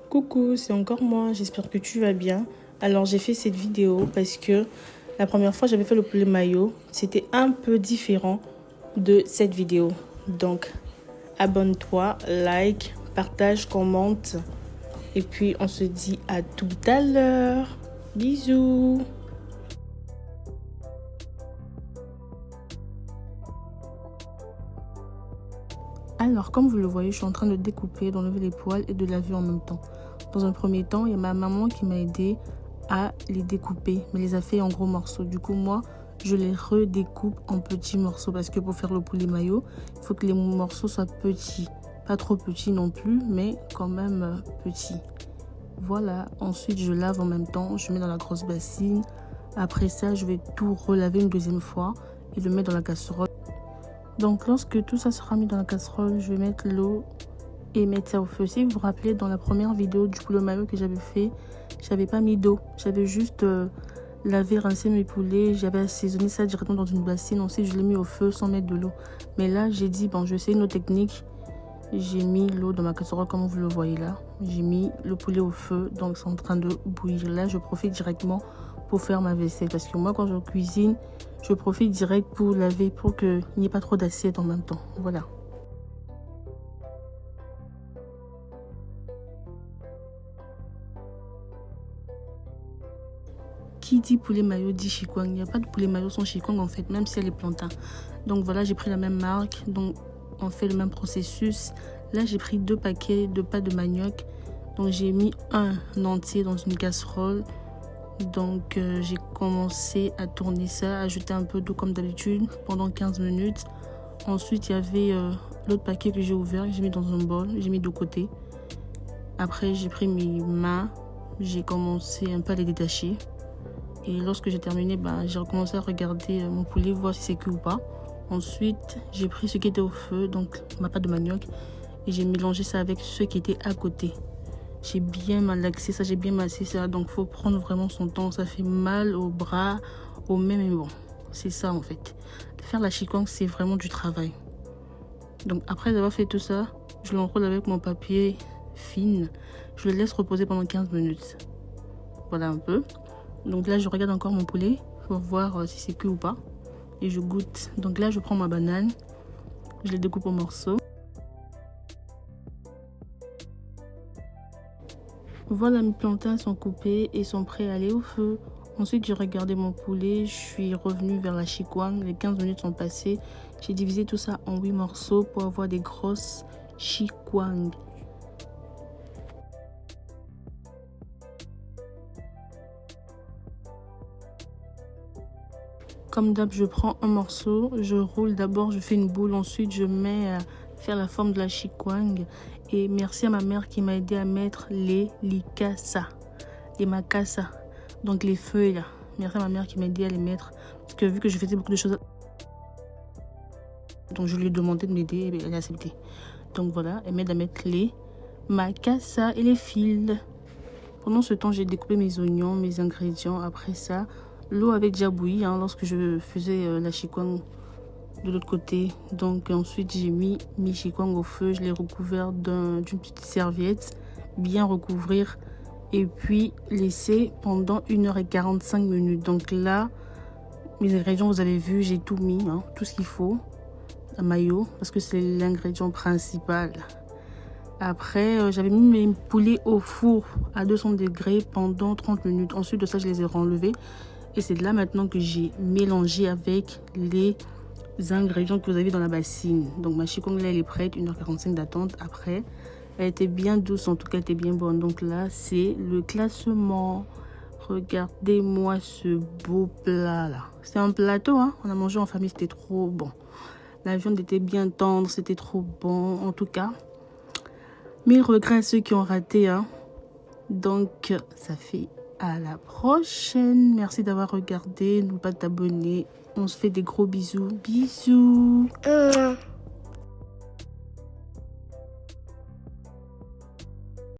Coucou, c'est encore moi, j'espère que tu vas bien. Alors j'ai fait cette vidéo parce que la première fois j'avais fait le poulet mayo, c'était un peu différent de cette vidéo. Donc abonne-toi, like, partage, commente et puis on se dit à tout à l'heure. Bisous. Alors, comme vous le voyez, je suis en train de découper, d'enlever les poils et de laver en même temps. Dans un premier temps, il y a ma maman qui m'a aidé à les découper, mais les a fait en gros morceaux. Du coup, moi, je les redécoupe en petits morceaux parce que pour faire le poulet mayo, il faut que les morceaux soient petits. Pas trop petits non plus, mais quand même petits. Voilà, ensuite je lave en même temps, je mets dans la grosse bassine. Après ça, je vais tout relaver une deuxième fois et le mettre dans la casserole. Donc lorsque tout ça sera mis dans la casserole, je vais mettre l'eau et mettre ça au feu. Si vous vous rappelez, dans la première vidéo du poulet mayo que j'avais fait, j'avais pas mis d'eau. J'avais juste lavé, rincé mes poulets. J'avais assaisonné ça directement dans une bassine. Ensuite, je l'ai mis au feu sans mettre de l'eau. Mais là, j'ai dit, bon, je vais essayer une autre technique. J'ai mis l'eau dans ma casserole comme vous le voyez là. J'ai mis le poulet au feu, donc c'est en train de bouillir. Là, je profite directement pour faire ma vaisselle. Parce que moi, quand je cuisine, je profite direct pour laver, pour qu'il n'y ait pas trop d'assiettes en même temps. Voilà. Qui dit poulet mayo dit chikwang. Il n'y a pas de poulet mayo sans chikwang en fait, même si elle est plantain. Donc voilà, j'ai pris la même marque. Donc on fait le même processus. Là, j'ai pris 2 paquets de pâte de manioc. Donc j'ai mis un entier dans une casserole. Donc j'ai commencé à tourner ça, ajouter un peu d'eau comme d'habitude pendant 15 minutes. Ensuite, il y avait l'autre paquet que j'ai ouvert, j'ai mis dans un bol, j'ai mis de côté. Après, j'ai pris mes mains, j'ai commencé un peu à les détacher. Et lorsque j'ai terminé, j'ai recommencé à regarder mon poulet, voir si c'est cuit ou pas. Ensuite, j'ai pris ce qui était au feu, donc ma pâte de manioc, et j'ai mélangé ça avec ce qui était à côté. J'ai bien malaxé ça, j'ai bien massé ça, donc il faut prendre vraiment son temps. Ça fait mal aux bras, aux mains, mais bon, c'est ça en fait. Faire la chikwang, c'est vraiment du travail. Donc après avoir fait tout ça, je l'enroule avec mon papier fine. Je le laisse reposer pendant 15 minutes. Voilà un peu. Donc là, je regarde encore mon poulet pour voir si c'est cuit ou pas. Et je goûte. Donc là, je prends ma banane, je les découpe en morceaux. Voilà, mes plantains sont coupés et sont prêts à aller au feu. Ensuite, j'ai regardé mon poulet, je suis revenue vers la chikwang. Les 15 minutes sont passées. J'ai divisé tout ça en 8 morceaux pour avoir des grosses chikwang. Comme d'hab, je prends un morceau, je roule d'abord, je fais une boule, ensuite je mets à faire la forme de la chikwang. Et merci à ma mère qui m'a aidé à mettre les likasa, les makasa, donc les feuilles là. Merci à ma mère qui m'a aidé à les mettre, parce que vu que je faisais beaucoup de choses, donc je lui ai demandé de m'aider et elle a accepté. Donc voilà, elle m'aide à mettre les makasa et les fils. Pendant ce temps, j'ai découpé mes oignons, mes ingrédients. Après ça, l'eau avait déjà bouilli lorsque je faisais la chikwang de l'autre côté. Donc ensuite, j'ai mis mes chikwang au feu. Je l'ai recouvert d'une petite serviette, bien recouvrir. Et puis laisser pendant 1h45 minutes. Donc là, mes ingrédients, vous avez vu, j'ai tout mis, tout ce qu'il faut. La mayo, parce que c'est l'ingrédient principal. Après, j'avais mis mes poulets au four à 200 degrés pendant 30 minutes. Ensuite de ça, je les ai renlevés. Et c'est là maintenant que j'ai mélangé avec les ingrédients que vous avez dans la bassine. Donc ma chikwang là, elle est prête. 1h45 d'attente. Après, elle était bien douce. En tout cas, elle était bien bonne. Donc là, c'est le classement. Regardez-moi ce beau plat là. C'est un plateau, on a mangé en famille, c'était trop bon. La viande était bien tendre, c'était trop bon. En tout cas, mille regrets à ceux qui ont raté. Donc, ça fait à la prochaine. Merci d'avoir regardé. N'oublie pas de t'abonner. On se fait des gros bisous. Bisous.